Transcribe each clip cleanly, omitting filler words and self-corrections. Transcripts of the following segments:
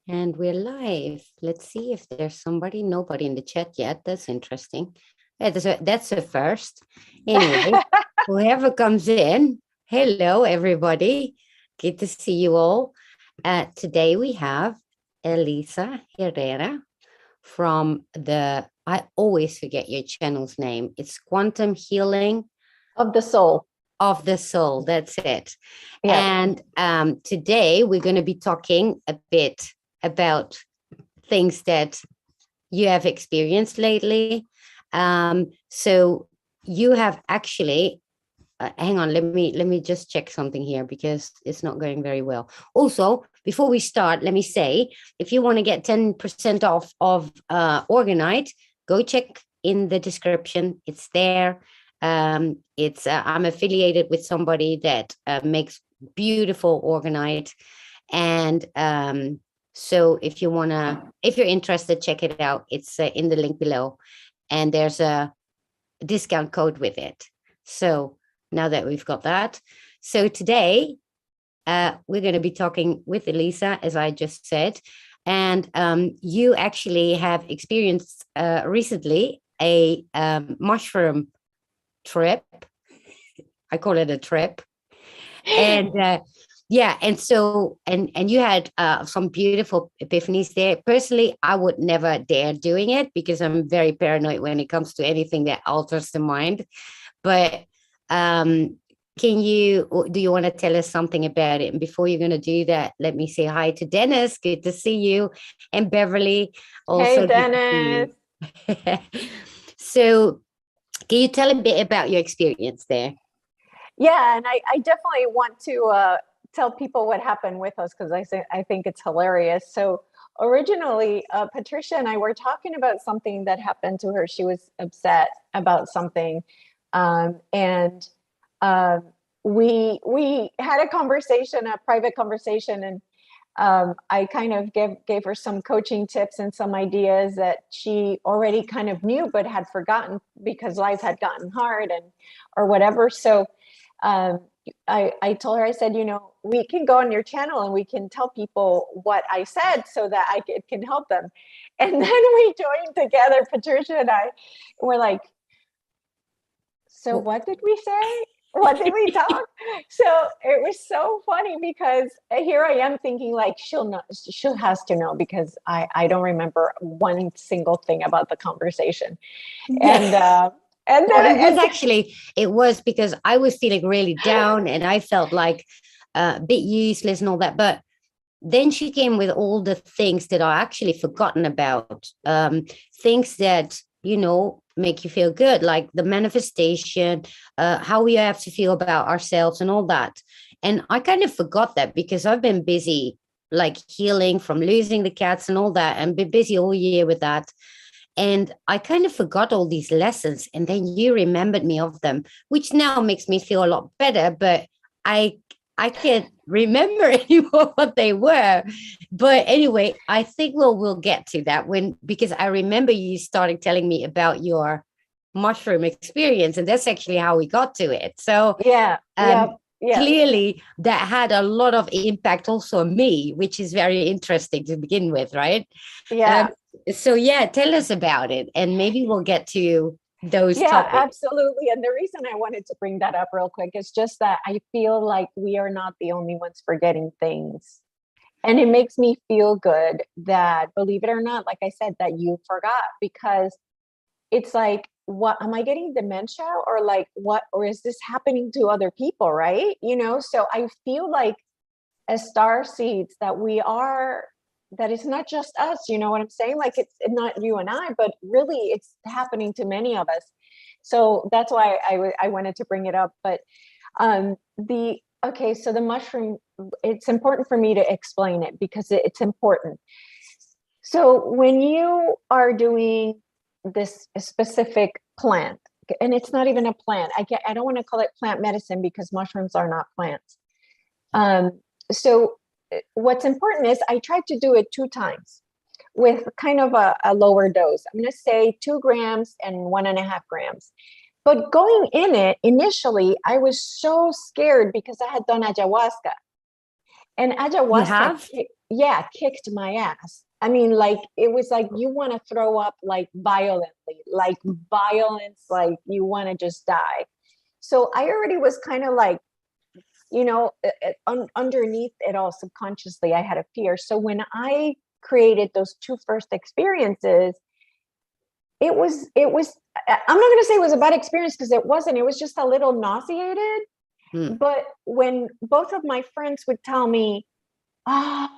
And we're live. Let's see if there's nobody in the chat yet. That's interesting. Yeah, that's a first. Anyway, whoever comes in, hello, everybody. Good to see you all. Today we have Elisa Herrera from I always forget your channel's name. It's Quantum Healing of the Soul. Of the Soul. That's it. Yeah. And today we're going to be talking a bit about things that you have experienced lately. So you have actually, hang on, let me just check something here because it's not going very well. Also, before we start, let me say, if you want to get 10% off of Orgonite, go check in the description. It's there. It's I'm affiliated with somebody that makes beautiful Orgonite. And so if you're interested, check it out. It's in the link below, and there's a discount code with it. So now that we've got that, so today we're going to be talking with Elisa, as I just said, and you actually have experienced recently a mushroom trip. I call it a trip. And yeah, and so and you had some beautiful epiphanies there. Personally, I would never dare doing it because I'm very paranoid when it comes to anything that alters the mind. But do you want to tell us something about it? And before you're going to do that, let me say hi to Dennis. Good to see you. And Beverly, also. Hey, Dennis. So can you tell a bit about your experience there? Yeah, and I definitely want to tell people what happened with us because I think it's hilarious. So originally, Patricia and I were talking about something that happened to her. She was upset about something, and we had a conversation, a private conversation, and I kind of gave her some coaching tips and some ideas that she already kind of knew but had forgotten because life had gotten hard or whatever. So I told her, I said, we can go on your channel and we can tell people what I said so that it can help them. And then we joined together, Patricia and I, we're like, so what did we say? What did we talk? So it was so funny because here I am thinking like, she has to know because I don't remember one single thing about the conversation. Yeah. And then it was because I was feeling really down and I felt like a bit useless and all that. But then she came with all the things that I actually forgotten about, things that, make you feel good, like the manifestation, how we have to feel about ourselves and all that. And I kind of forgot that because I've been busy, like healing from losing the cats and all that, and been busy all year with that. And I kind of forgot all these lessons. And then you remembered me of them, which now makes me feel a lot better. But I can't remember anymore what they were. But anyway, I think we'll get to that because I remember you started telling me about your mushroom experience. And that's actually how we got to it. So yeah. Clearly that had a lot of impact also on me, which is very interesting to begin with, right? Yeah. So yeah, tell us about it and maybe we'll get to those topics. Absolutely. And the reason I wanted to bring that up real quick is just that I feel like we are not the only ones forgetting things. And it makes me feel good that, believe it or not, like I said, that you forgot, because it's like, what am I getting dementia or like what, or is this happening to other people? Right. So I feel like as star seeds that that it's not just us, you know what I'm saying? Like it's not you and I, but really it's happening to many of us. So that's why I wanted to bring it up. But so the mushroom, it's important for me to explain it because it's important. So when you are doing this specific plant, and it's not even a plant, I don't want to call it plant medicine because mushrooms are not plants. So what's important is I tried to do it 2 times with kind of a lower dose. I'm going to say 2 grams and 1.5 grams. But going in it, initially, I was so scared because I had done ayahuasca. And ayahuasca, yeah, kicked my ass. I mean, like, it was like you want to throw up like violently, like violence, like you want to just die. So I already was kind of like, underneath it all, subconsciously, I had a fear. So when I created those two first experiences, I'm not going to say it was a bad experience, because it wasn't. It was just a little nauseated. But when both of my friends would tell me, oh,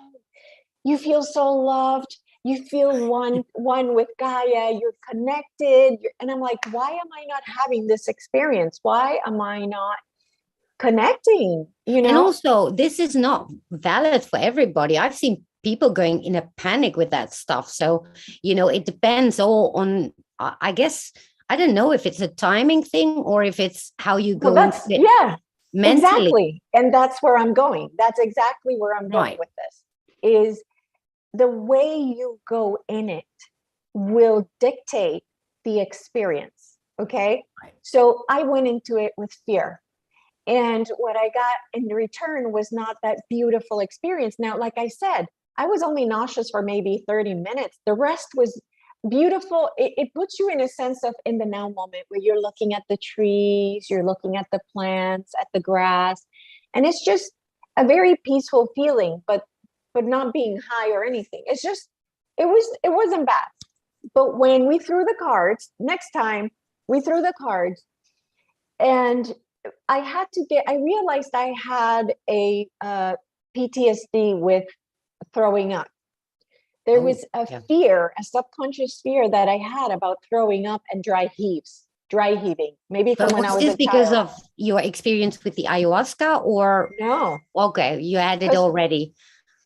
you feel so loved, you feel one with Gaia, you're connected. And I'm like, why am I not having this experience? Why am I not connecting? And also, this is not valid for everybody. I've seen people going in a panic with that stuff. So, it depends all on, I guess, I don't know if it's a timing thing or if it's how you go into it. Yeah, mentally. Exactly. And that's where I'm going. That's exactly where I'm going with this, is the way you go in it will dictate the experience. Okay. Right. So I went into it with fear. And what I got in return was not that beautiful experience. Now, like I said, I was only nauseous for maybe 30 minutes. The rest was beautiful. It puts you in a sense of in the now moment, where you're looking at the trees, you're looking at the plants, at the grass. And it's just a very peaceful feeling, but not being high or anything. It's just, it wasn't bad. But when we threw the cards, next time we threw the cards, and I realized I had a PTSD with throwing up. There was a fear, a subconscious fear that I had about throwing up and dry heaving. Maybe from when I was a child. Was this because of your experience with the ayahuasca, or? No. Okay, you had it already.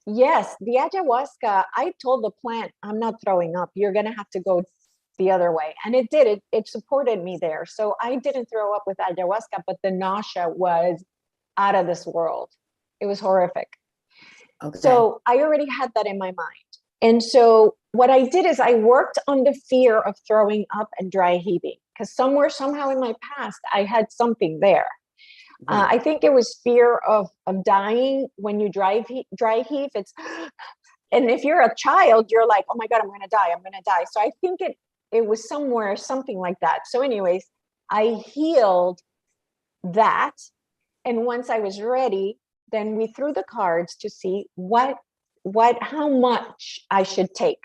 Yes, the ayahuasca, I told the plant, I'm not throwing up. You're going to have to go the other way. And it did. It supported me there. So I didn't throw up with ayahuasca, but the nausea was out of this world. It was horrific. Okay. So I already had that in my mind. And so what I did is I worked on the fear of throwing up and dry heaving, because somehow in my past, I had something there. I think it was fear of dying. When you dry heave, it's, and if you're a child, you're like, oh my God, I'm going to die. So I think it was something like that. So anyways, I healed that. And once I was ready, then we threw the cards to see how much I should take.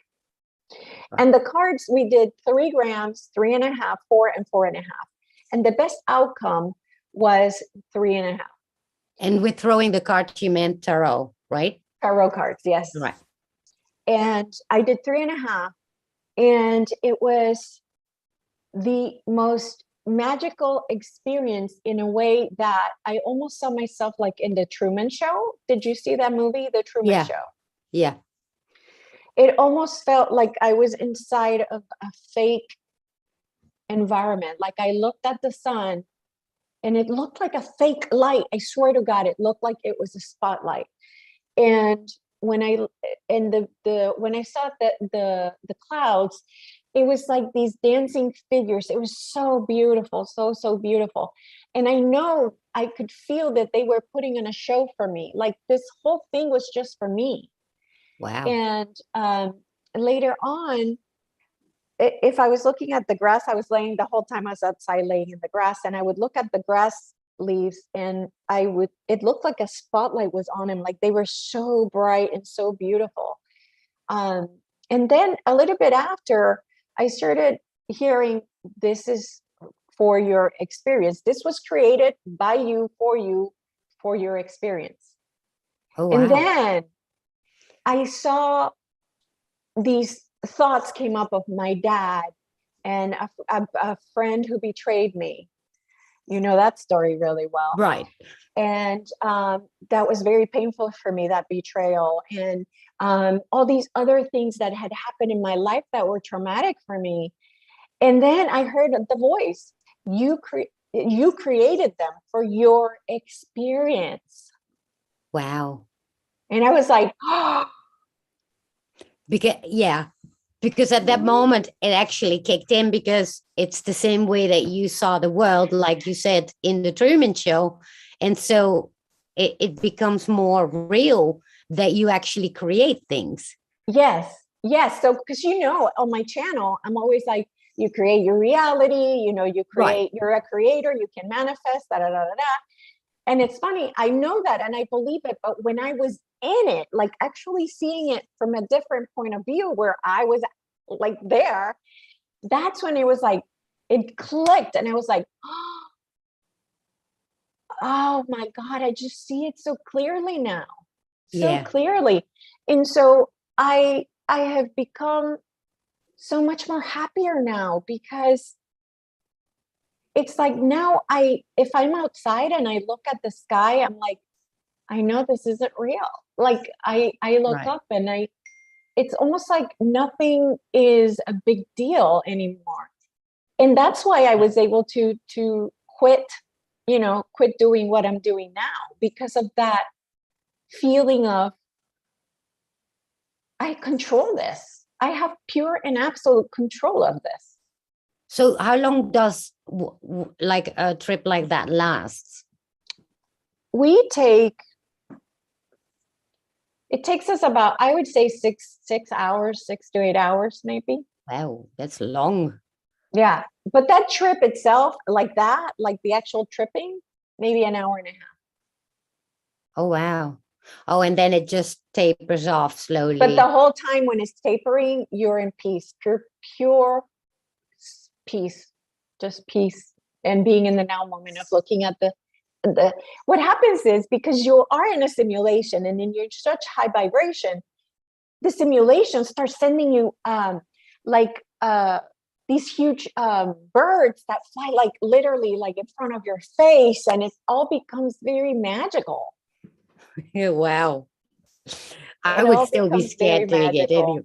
And the cards, we did 3 grams, 3.5, 4, and 4.5. And the best outcome was 3.5. And with throwing the cards, you meant tarot, right? Tarot cards, yes. Right. And I did 3.5. And it was the most magical experience, in a way that I almost saw myself like in the Truman Show. Did you see that movie, The Truman Show? Yeah. It almost felt like I was inside of a fake environment. Like I looked at the sun and it looked like a fake light. I swear to God, it looked like it was a spotlight. And when I saw the clouds, it was like these dancing figures. It was so beautiful, so beautiful. And I know I could feel that they were putting on a show for me. Like this whole thing was just for me. Wow. And later on, if I was looking at the grass, I was laying the whole time I was outside laying in the grass, and I would look at the grass leaves, and it looked like a spotlight was on them. Like they were so bright and so beautiful. And then a little bit after, I started hearing, this is for your experience. This was created by you, for your experience. Oh, wow. And then I saw these thoughts came up of my dad and a friend who betrayed me. You know that story really well. Right. And that was very painful for me, that betrayal. And all these other things that had happened in my life that were traumatic for me. And then I heard the voice, you created them for your experience. Wow. And I was like, oh. Because at that moment it actually kicked in, because it's the same way that you saw the world, like you said, in the Truman Show. And so it becomes more real, that you actually create things. Yes. Yes. So, because on my channel, I'm always like, you create your reality, you're a creator, you can manifest, da, da, da, da, da. And it's funny, I know that and I believe it, but when I was in it, like actually seeing it from a different point of view where I was like there, that's when it was like, it clicked and I was like, oh my God, I just see it so clearly now. So clearly. And so I have become so much more happier now because it's like now if I'm outside and I look at the sky, I'm like, I know this isn't real. Like I look up and it's almost like nothing is a big deal anymore. And that's why I was able to quit doing what I'm doing now, because of that feeling of I control this. I have pure and absolute control of this. So how long does like a trip like that lasts? It takes us about, I would say 6 hours, 6 to 8 hours, maybe. Wow, that's long. Yeah. But that trip itself, like that, like the actual tripping, maybe an hour and a half. Oh, wow. Oh, and then it just tapers off slowly. But the whole time when it's tapering, you're in peace, pure peace, just peace, and being in the now moment of looking at the what happens is, because you are in a simulation and then you're such high vibration, the simulation starts sending you these huge birds that fly like literally like in front of your face, and it all becomes very magical. Wow. I would still be scared doing it anyway.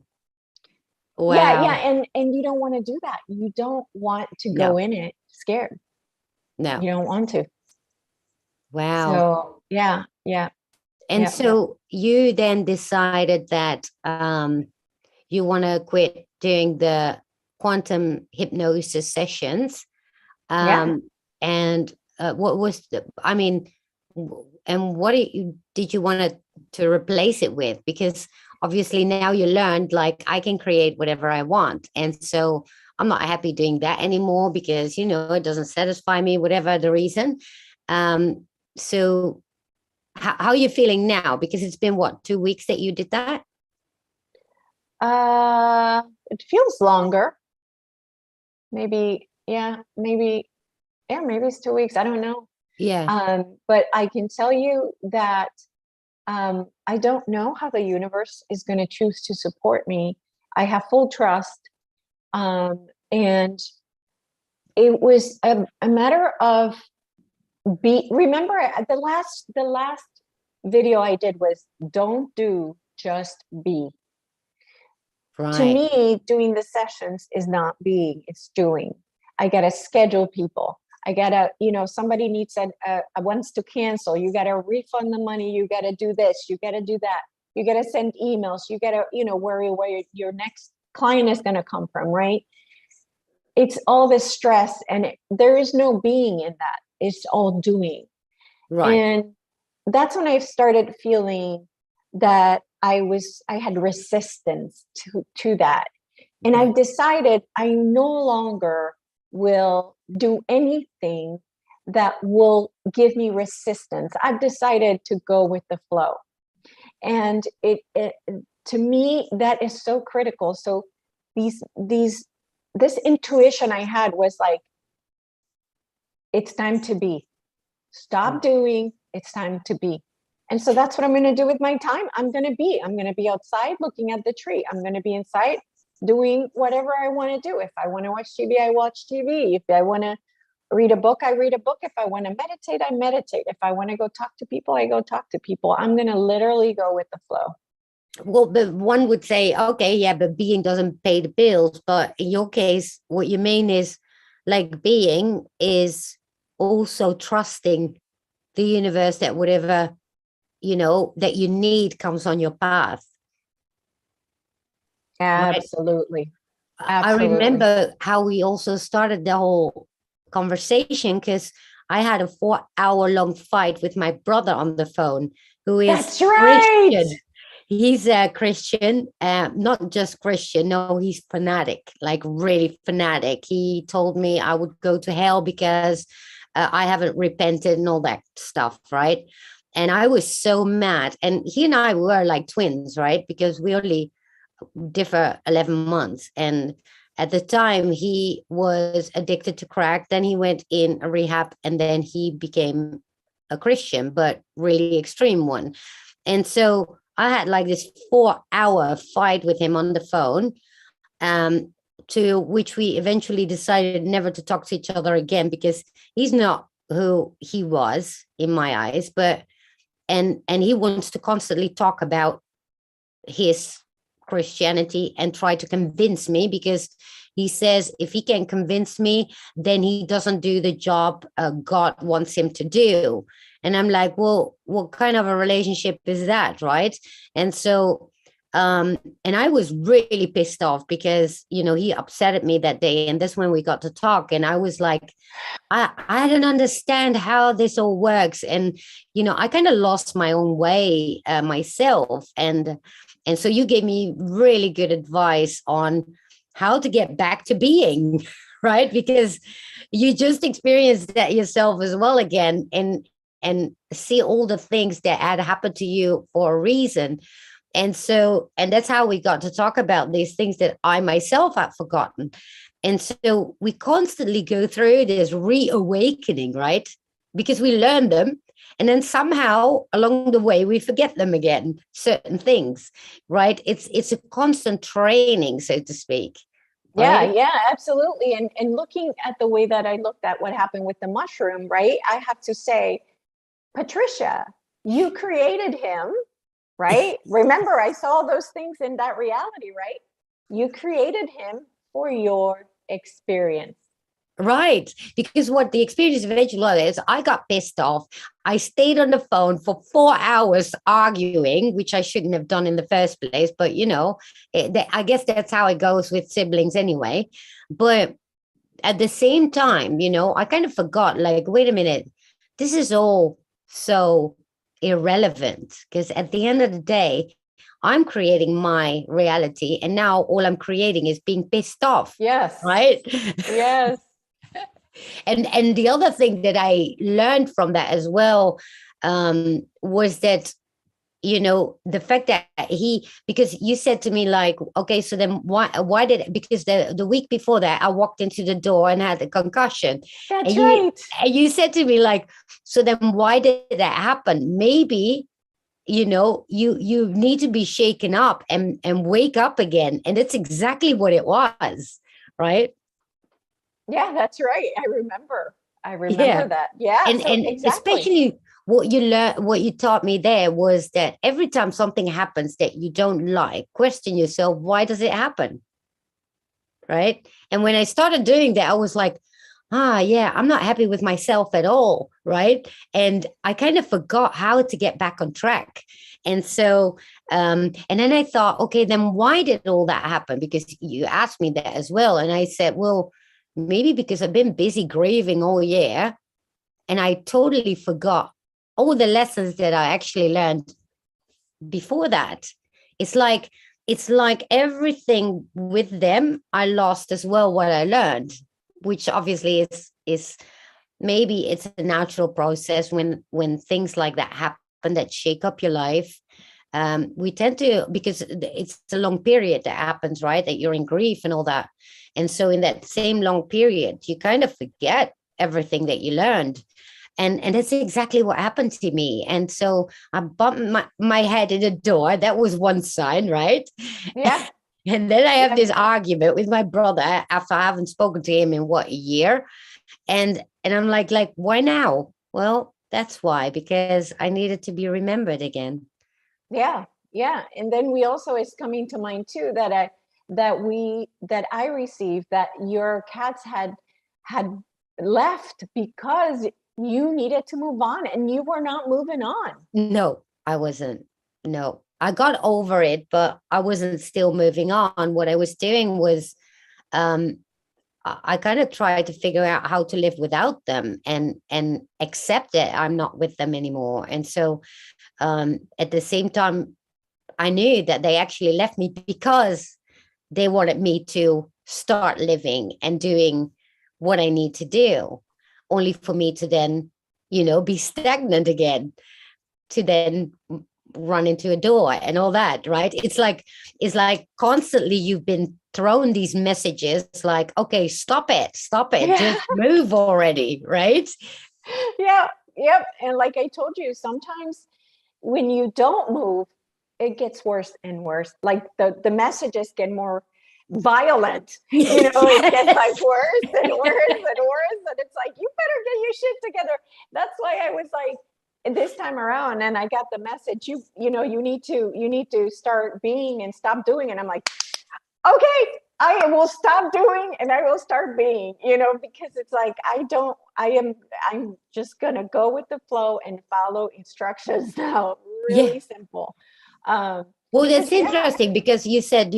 Wow. Yeah. And you don't want to do that. You don't want to go in it scared. No. You don't want to. Wow. So yeah. And so you then decided that you want to quit doing the quantum hypnosis sessions. And what was and what did you want to replace it with? Because obviously now you learned, like, I can create whatever I want. And so I'm not happy doing that anymore because, it doesn't satisfy me, whatever the reason. So how are you feeling now? Because it's been 2 weeks that you did that? It feels longer. Maybe it's 2 weeks. I don't know. Yeah. But I can tell you that I don't know how the universe is going to choose to support me. I have full trust. And it was a matter of remember the last video I did was don't do, just be. Right. To me, doing the sessions is not being, it's doing. I got to schedule people. I got to, somebody needs wants to cancel. You got to refund the money. You got to do this. You got to do that. You got to send emails. You got to, worry where your next client is going to come from, right? It's all this stress, and there is no being in that. It's all doing. Right. And that's when I started feeling that I had resistance to that. And I've decided I no longer will do anything that will give me resistance. I've decided to go with the flow. And it to me, that is so critical. So this intuition I had was like, it's time to be. Stop doing, it's time to be. And so that's what I'm going to do with my time. I'm going to be outside looking at the tree. I'm going to be inside doing whatever I want to do. If I want to watch TV, I watch TV. If I want to read a book, I read a book. If I want to meditate, I meditate. If I want to go talk to people, I go talk to people. I'm going to literally go with the flow. Well, but one would say, okay, yeah, but being doesn't pay the bills. But in your case, what you mean is, like, being is also trusting the universe that whatever, that you need comes on your path. Absolutely. Right? Absolutely. I remember how we also started the whole conversation because I had a 4-hour-long fight with my brother on the phone, who is That's right. Christian. He's a Christian, not just Christian. No, he's fanatic, like really fanatic. He told me I would go to hell because I haven't repented and all that stuff, right? And I was so mad. And he and I were like twins, right? Because we only differ 11 months. And at the time, he was addicted to crack. Then he went in a rehab, and then he became a Christian, but really extreme one. And so I had like this 4 hour fight with him on the phone, um, to which we eventually decided never to talk to each other again because he's not who he was in my eyes, but and he wants to constantly talk about his Christianity and try to convince me because he says if he can convince me, then he doesn't do the job God wants him to do. And I'm like, well, what kind of a relationship is that, right? And so, and I was really pissed off because, you know, he upset at me that day. And that's when we got to talk. And I was like, I don't understand how this all works. And, you know, I kind of lost my own way myself. And so you gave me really good advice on how to get back to being, right? Because you just experienced that yourself as well again, and see all the things that had happened to you for a reason. And so, and that's how we got to talk about these things that I myself had forgotten. And so we constantly go through this reawakening, right? Because we learn them. And then somehow along the way, we forget them again, certain things, right? It's a constant training, so to speak. Yeah, Right? yeah, absolutely. And looking at the way that I looked at what happened with the mushroom, right? I have to say, Patricia, you created him, right? Remember, I saw those things in that reality, right? You created him for your experience. Right. Because what the experience eventually was, I got pissed off. I stayed on the phone for 4 hours arguing, which I shouldn't have done in the first place. But, you know, I guess that's how it goes with siblings anyway. But at the same time, you know, I kind of forgot, like, wait a minute, this is all so irrelevant because at the end of the day, I'm creating my reality. And now all I'm creating is being pissed off. Yes. Right. Yes. And the other thing that I learned from that as well, was that, you know, the fact that because you said to me like, okay, so then why did, because the week before that I walked into the door and had a concussion. That's and right. you said to me like, so then why did that happen? Maybe, you know, you need to be shaken up and wake up again. And that's exactly what it was, right? Yeah, that's right. I remember Yeah. that. Yeah, so And exactly. especially what you learned, what you taught me there was that every time something happens that you don't like, question yourself, why does it happen? Right. And when I started doing that, I was like, yeah, I'm not happy with myself at all. Right. And I kind of forgot how to get back on track. And so, and then I thought, okay, then why did all that happen? Because you asked me that as well. And I said, well, maybe because I've been busy grieving all year and I totally forgot all the lessons that I actually learned before that. It's like everything with them I lost as well what I learned, which obviously is maybe it's a natural process when things like that happen that shake up your life. We tend to, because it's a long period that happens, right? That you're in grief and all that. And so in that same long period, you kind of forget everything that you learned. And that's exactly what happened to me. And so I bumped my head in the door. That was one sign, right? Yeah. And then I have Yeah. this argument with my brother after I haven't spoken to him in what, a year. And I'm like, why now? Well, that's why, because I needed to be remembered again. Yeah. Yeah. And then we also, is coming to mind too, that I received that your cats had left because you needed to move on and you were not moving on. No, I wasn't. No, I got over it, but I wasn't still moving on. What I was doing was, um, I kind of tried to figure out how to live without them and accept that I'm not with them anymore. And so, at the same time, I knew that they actually left me because they wanted me to start living and doing what I need to do, only for me to then, be stagnant again, to then run into a door and all that, right? It's like constantly you've been thrown these messages like, okay, stop it, Yeah. just move already, right? Yeah. Yep. And like I told you, sometimes when you don't move, it gets worse and worse. Like the messages get more violent. It gets like Yes. worse and worse and worse. And it's like, you better get your shit together. That's why I was like, this time around, and I got the message, you need to start being and stop doing. And I'm like, okay, I will stop doing and I will start being, because it's like, I'm just going to go with the flow and follow instructions now. Yeah. Really simple. Um, Well, because that's interesting because you said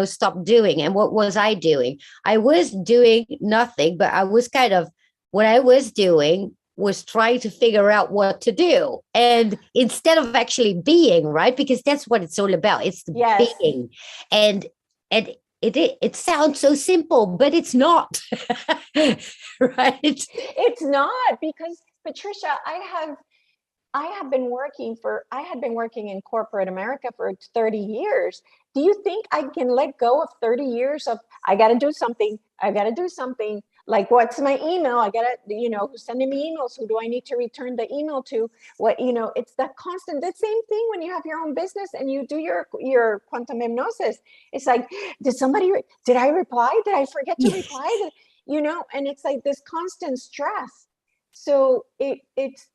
stop doing. And what was I doing? I was doing nothing, but I was kind of, what I was doing was trying to figure out what to do. And instead of actually being, right? Because that's what it's all about. It's the yes, being. And and it sounds so simple, but it's not. Right? it's not, because Patricia, I had been working in corporate America for 30 years. Do you think I can let go of 30 years of, I got to do something. I got to do something. Like, what's my email? I got to, who's sending me emails? Who do I need to return the email to? It's that constant, the same thing when you have your own business and you do your quantum hypnosis. It's like, did I reply? Did I forget to reply? And it's like this constant stress. So it's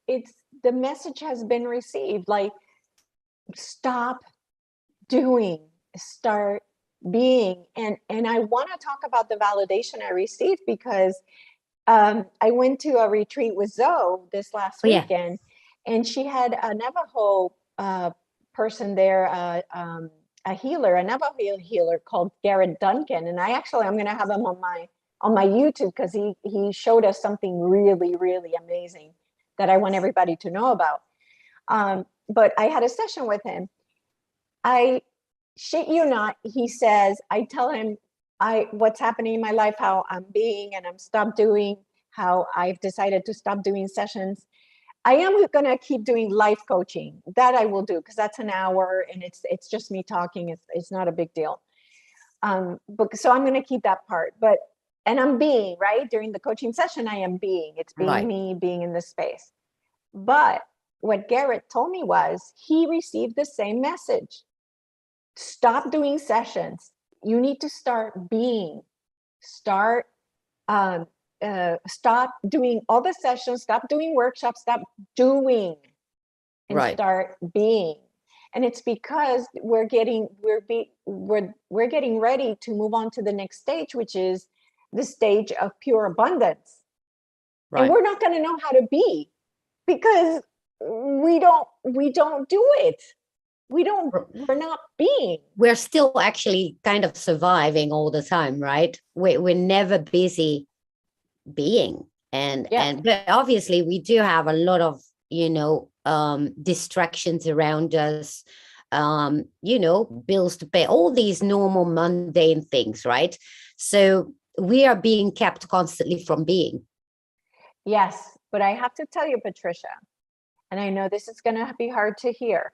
the message has been received, like, stop doing, start being. And I want to talk about the validation I received, because I went to a retreat with Zoe this last Oh, yeah. weekend, and she had a Navajo person there, a healer, a Navajo healer called Garrett Duncan. And I'm going to have him on my YouTube, because he showed us something really, really amazing that I want everybody to know about. But I had a session with him. I shit you not, he says, I tell him what's happening in my life, how I'm being, and I'm stopped doing, how I've decided to stop doing sessions. I am going to keep doing life coaching. That I will do, because that's an hour and it's just me talking. It's not a big deal. But so I'm going to keep that part. And I'm being, right? During the coaching session, I am being. It's being Right. me, being in this space. But what Garrett told me was he received the same message. Stop doing sessions. You need to start being. Stop doing all the sessions. Stop doing workshops. Stop doing, and Right. start being. And it's because we're getting ready to move on to the next stage, which is the stage of pure abundance. Right. And we're not going to know how to be, because we don't do it. We're not being. We're still actually kind of surviving all the time, right? We're never busy being. But obviously we do have a lot of, distractions around us, bills to pay, all these normal mundane things, right? So we are being kept constantly from being. Yes, but I have to tell you, Patricia, and I know this is going to be hard to hear.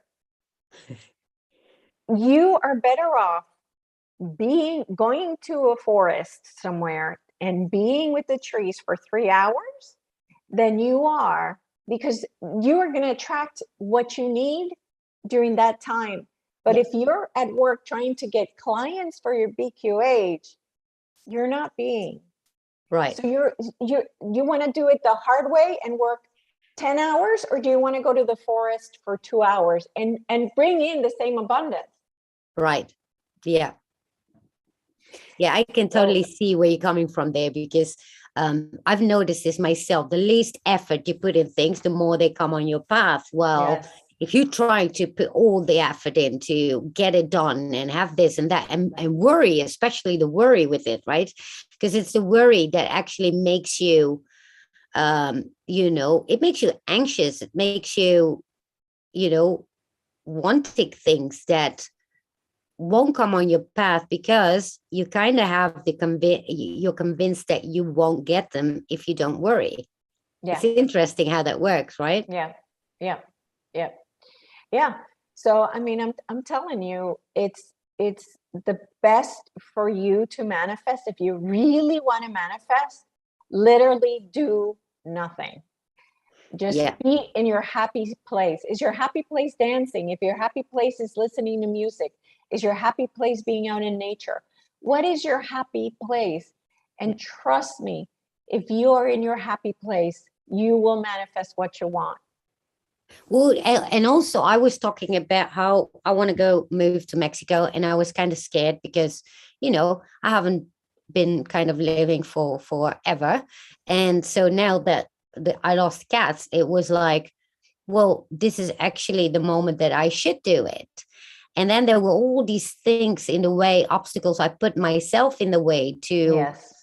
You are better off going to a forest somewhere and being with the trees for 3 hours than you are, because you are going to attract what you need during that time. But if you're at work trying to get clients for your BQH, you're not being. Right. So you want to do it the hard way and work 10 hours, or do you want to go to the forest for 2 hours and bring in the same abundance? Right. Yeah. Yeah, I can totally see where you're coming from there, because I've noticed this myself. The least effort you put in things, the more they come on your path. Well, Yes. if you're trying to put all the effort in to get it done and have this and that and worry, especially the worry with it, right? Because it's the worry that actually makes you, it makes you anxious. It makes you, you know, wanting things that won't come on your path because you kind of have you're convinced that you won't get them if you don't worry. Yeah. It's interesting how that works, right? Yeah. Yeah. Yeah. Yeah. So, I mean, I'm telling you, it's the best for you to manifest. If you really want to manifest, literally do nothing. Just Yeah. be in your happy place. Is your happy place dancing? If your happy place is listening to music, is your happy place being out in nature? What is your happy place? And trust me, if you are in your happy place, you will manifest what you want. Well, and also I was talking about how I want to go move to Mexico, and I was kind of scared because, I haven't been kind of living for forever. And so now that I lost cats, it was like, well, this is actually the moment that I should do it. And then there were all these things in the way, obstacles I put myself in the way to, Yes.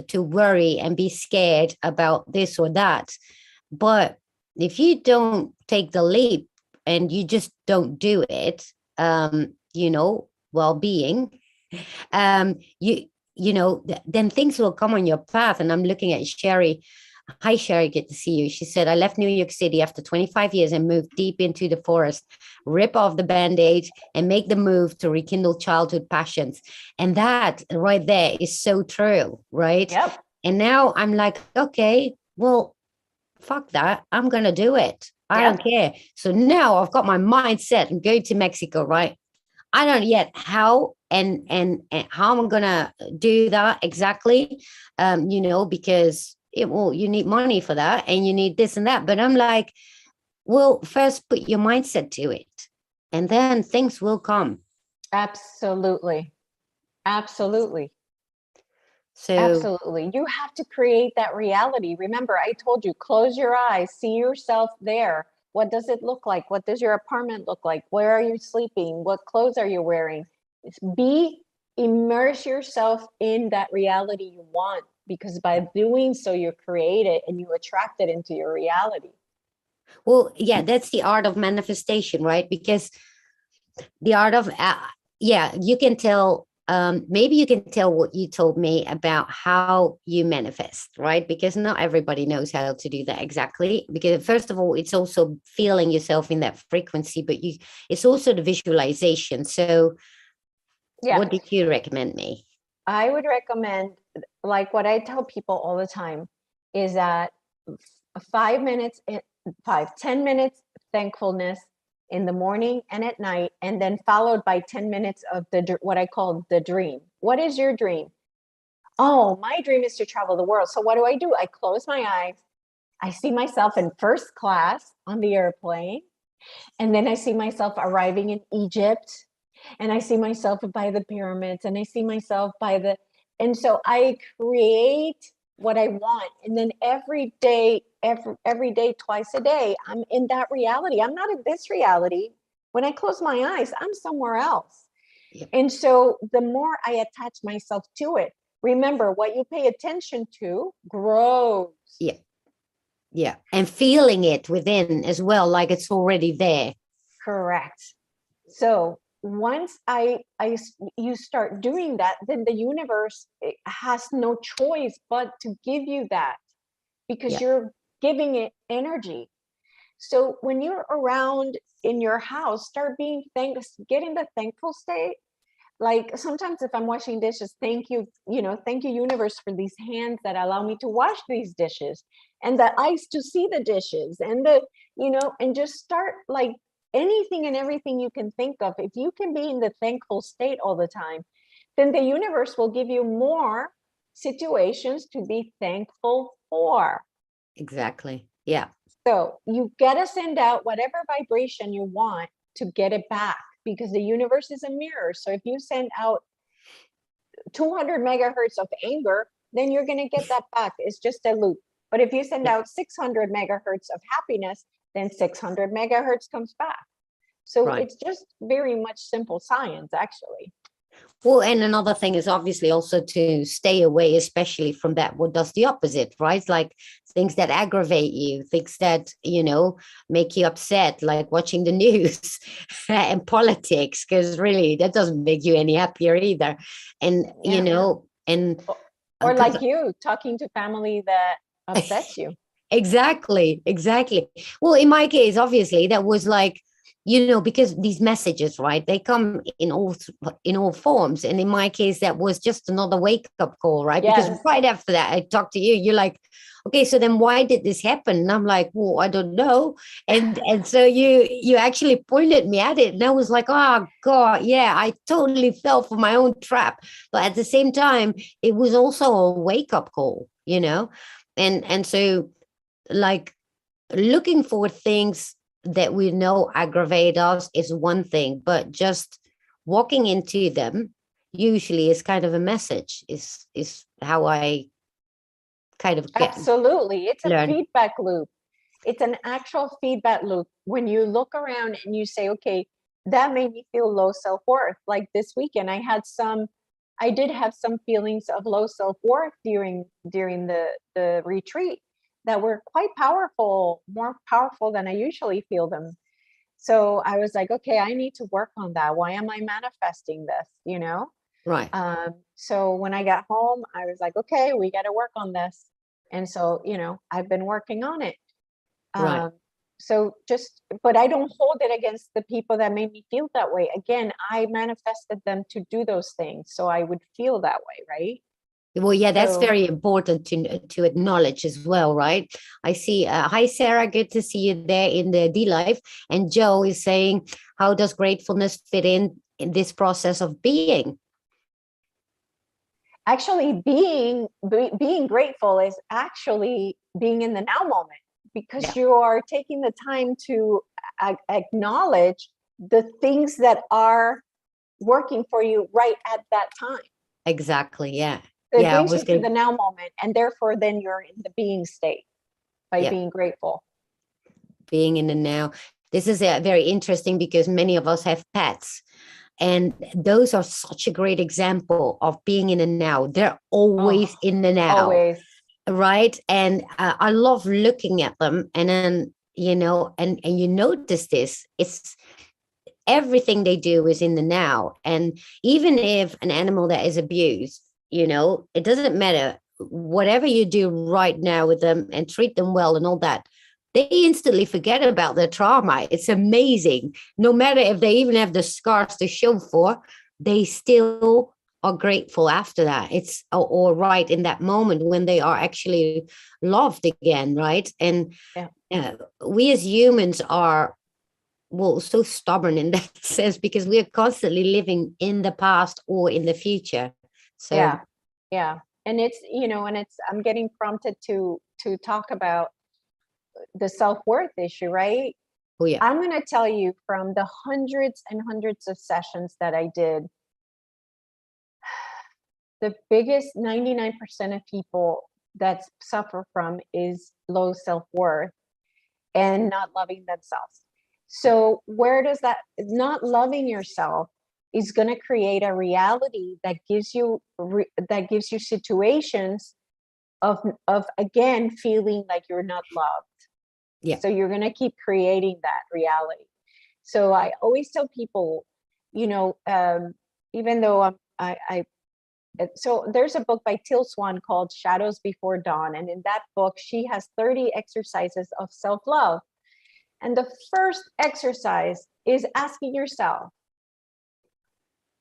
to worry and be scared about this or that. But if you don't take the leap and you just don't do it, well-being, then things will come on your path. And I'm looking at Sherry. Hi, Sherry, good to see you. She said, I left New York City after 25 years and moved deep into the forest, rip off the band-aid and make the move to rekindle childhood passions. And that right there is so true, right? Yep. And now I'm like, okay, well, fuck that. I'm going to do it. I don't care. So now I've got my mindset and go to Mexico, right? I don't yet how and how I'm gonna do that exactly, because you need money for that and you need this and that. But I'm like, well, first put your mindset to it, and then things will come. Absolutely. Absolutely. So Absolutely. You have to create that reality. Remember, I told you, close your eyes, see yourself there. What does it look like? What does your apartment look like? Where are you sleeping? What clothes are you wearing? Immerse yourself in that reality you want, because by doing so, you create it and you attract it into your reality. well, yeah, that's the art of manifestation, right? Because the art of you can tell, maybe you can tell what you told me about how you manifest, right? Because not everybody knows how to do that exactly, because first of all, it's also feeling yourself in that frequency, but it's also the visualization. So what did you recommend me? I would recommend, like what I tell people all the time, is that 5 minutes, 10 minutes thankfulness in the morning and at night, and then followed by 10 minutes of what I call the dream. What is your dream? Oh, my dream is to travel the world. So what do? I close my eyes. I see myself in first class on the airplane. And then I see myself arriving in Egypt. And I see myself by the pyramids. And I see myself and so I create what I want. And then every day, twice a day, I'm in that reality. I'm not in this reality. When I close my eyes, I'm somewhere else. Yep. And so the more I attach myself to it, remember, what you pay attention to grows. Yeah. Yeah. And feeling it within as well, like it's already there. Correct. So once you start doing that, then the universe has no choice but to give you that, because you're giving it energy. So when you're around in your house, start get in the thankful state. Like sometimes if I'm washing dishes, thank you universe, for these hands that allow me to wash these dishes, and the eyes to see the dishes, and and just start, like, anything and everything you can think of. If you can be in the thankful state all the time, then the universe will give you more situations to be thankful for. Exactly. Yeah. So you got to send out whatever vibration you want to get it back, because the universe is a mirror. So if you send out 200 megahertz of anger, then you're going to get that back. It's just a loop. But if you send out 600 megahertz of happiness, then 600 megahertz comes back. So it's just very much simple science, actually. Well, and another thing is obviously also to stay away, especially from that what does the opposite, right? Like things that aggravate you, things that, make you upset, like watching the news and politics, because really that doesn't make you any happier either. And, Yeah. and Or because like you talking to family that upsets you. exactly, exactly. Well, in my case, obviously, that was like, because these messages, right? They come in all forms, and in my case, that was just another wake up call, right? Because Yes. right after that, I talked to you. You're like, okay, so then why did this happen? And I'm like, well, I don't know. And so you actually pointed me at it, and I was like, oh God, yeah, I totally fell for my own trap. But at the same time, it was also a wake up call, and so like looking for things that we know aggravate us is one thing, but just walking into them usually is kind of a message, is how I kind of get Absolutely. It's a learn. feedback loop. It's an actual feedback loop. When you look around and you say, okay, that made me feel low self-worth. Like this weekend, I did have some feelings of low self-worth during the retreat that were quite powerful, more powerful than I usually feel them. So I was like, okay, I need to work on that. Why am I manifesting this? Right, So when I got home, I was like, okay, we got to work on this. And so, I've been working on it. right. Um, but I don't hold it against the people that made me feel that way. Again, I manifested them to do those things. So I would feel that way. Right. Well, yeah, that's So very important to acknowledge as well, right? I see. Hi, Sarah. Good to see you there in the D Live. And Joe is saying, how does gratefulness fit in this process of being? actually being grateful is actually being in the now moment, because Yeah, you are taking the time to acknowledge the things that are working for you right at that time. exactly. Yeah, So it yeah. I brings was you to the going. now moment, and therefore then you're in the being state by Yeah, being grateful. being in the now. This is very interesting because many of us have pets, and those are such a great example of being in the now. They're Oh, always in the now, always. right? And I love looking at them, and then and you notice this. It's everything they do is in the now, and even if an animal that is abused, it doesn't matter. Whatever you do right now with them and treat them well and all that, they instantly forget about their trauma. It's amazing. No matter if they even have the scars to show for, they still are grateful after that. It's or right in that moment when they are actually loved again, right? And Yeah. uh, we as humans are, well, so stubborn in that sense because we are constantly living in the past or in the future. So Yeah. Yeah. And I'm getting prompted to talk about the self-worth issue, right? oh yeah, I'm going to tell you, from the hundreds and hundreds of sessions that I did, the biggest 99% of people that suffer from is low self-worth and not loving themselves. So where does that not loving yourself is going to create a reality that gives you situations of again feeling like you're not loved. yeah, So you're going to keep creating that reality. So I always tell people, even though so there's a book by Teal Swan called Shadows Before Dawn. And in that book, she has 30 exercises of self-love. And the first exercise is asking yourself,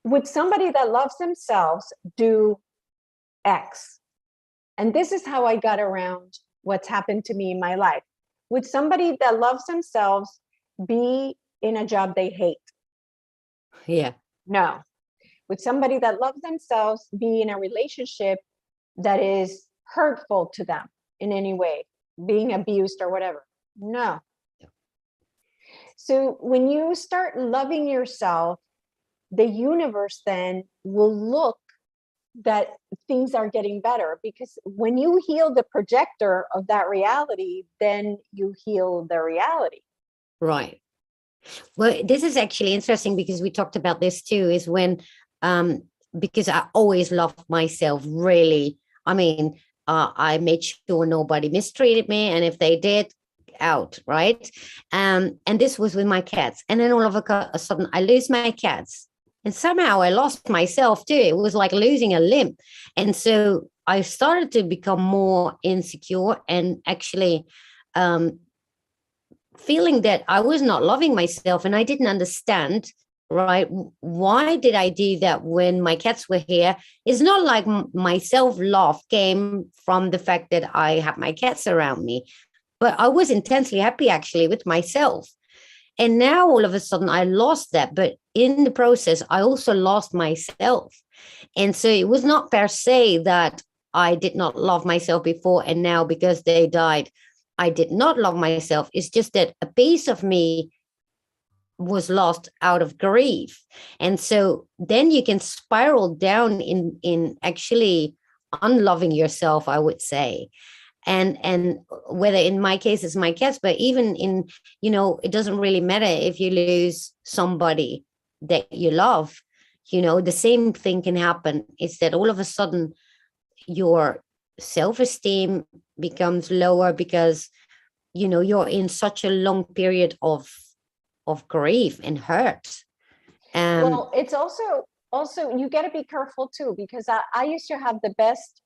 would somebody that loves themselves do X? And this is how I got around what's happened to me in my life. Would somebody that loves themselves be in a job they hate? yeah, No. Would somebody that loves themselves be in a relationship that is hurtful to them in any way, being abused or whatever? No. So when you start loving yourself, the universe then will look that things are getting better, because when you heal the projector of that reality, then you heal the reality. right. Well, this is actually interesting because we talked about this too, is when because I always loved myself really. I mean, I made sure nobody mistreated me, and if they did, out, right? And this was with my cats. And then all of a sudden, I lose my cats. And somehow I lost myself too. It was like losing a limb. And so I started to become more insecure and actually feeling that I was not loving myself and I didn't understand, right? Why did I do that when my cats were here? It's not like my self-love came from the fact that I have my cats around me, but I was intensely happy actually with myself. And now all of a sudden I lost that. But in the process, I also lost myself. And so it was not per se that I did not love myself before. And now because they died, I did not love myself. It's just that a piece of me was lost out of grief. And so then you can spiral down in actually unloving yourself, I would say. And whether in my case it's my cats, but even in, it doesn't really matter if you lose somebody that you love, the same thing can happen. It's that all of a sudden your self-esteem becomes lower because you're in such a long period of grief and hurt. Well, it's also you got to be careful too, because I used to have the best.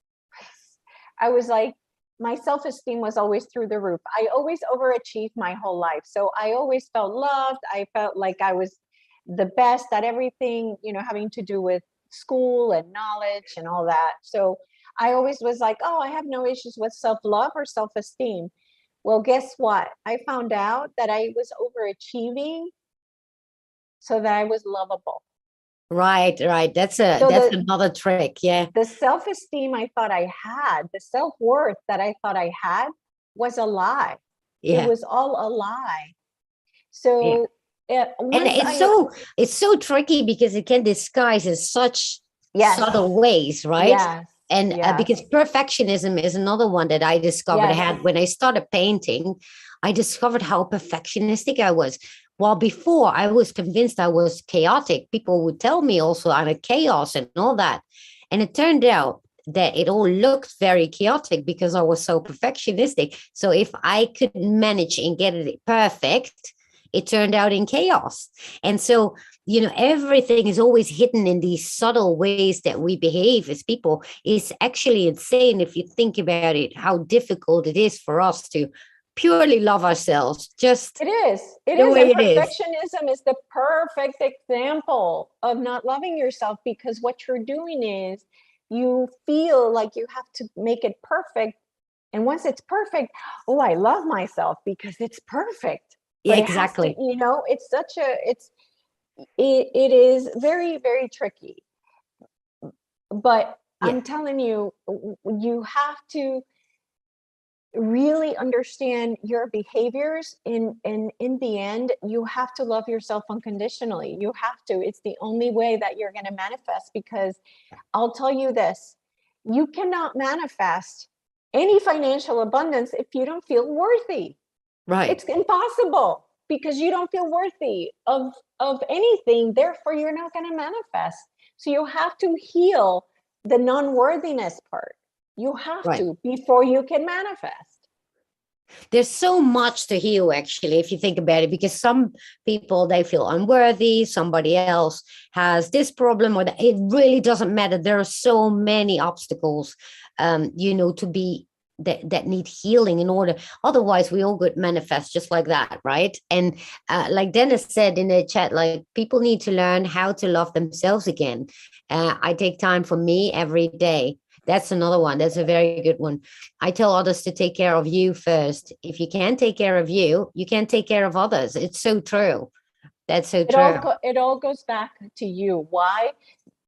I was like, my self-esteem was always through the roof. I always overachieved my whole life. So I always felt loved. I felt like I was the best at everything, having to do with school and knowledge and all that. So I always was like, oh, I have no issues with self-love or self-esteem. Well, guess what? I found out that I was overachieving so that I was lovable. Right. That's another trick. Yeah. The self-esteem I thought I had, the self-worth that I thought I had was a lie. Yeah. It was all a lie. So and it's so tricky because it can disguise in such subtle ways, right? Yes. And because perfectionism is another one that I discovered I had when I started painting. I discovered how perfectionistic I was. While before I was convinced I was chaotic, people would tell me also I'm a chaos and all that. And it turned out that it all looked very chaotic because I was so perfectionistic. So if I could manage and get it perfect, it turned out in chaos. And so, everything is always hidden in these subtle ways that we behave as people. It's actually insane if you think about it, how difficult it is for us to purely love ourselves. Just it is. And perfectionism is the perfect example of not loving yourself, because what you're doing is you feel like you have to make it perfect. And once it's perfect, oh, I love myself because it's perfect. But exactly. It is very, very tricky. But I'm telling you, you have to really understand your behaviors. And in the end, you have to love yourself unconditionally. You have to. It's the only way that you're going to manifest, because I'll tell you this, you cannot manifest any financial abundance if you don't feel worthy. Right. It's impossible, because you don't feel worthy of anything. Therefore, you're not going to manifest. So you have to heal the non-worthiness part. You have to, before you can manifest. There's so much to heal, actually, if you think about it, because some people, they feel unworthy. Somebody else has this problem, or that. It really doesn't matter. There are so many obstacles, to be that need healing in order. Otherwise, we all could manifest just like that, right? And like Dennis said in the chat, like, people need to learn how to love themselves again. I take time for me every day. That's another one. That's a very good one. I tell others to take care of you first. If you can't take care of you, you can't take care of others. It's so true. That's so true. It all goes back to you. Why?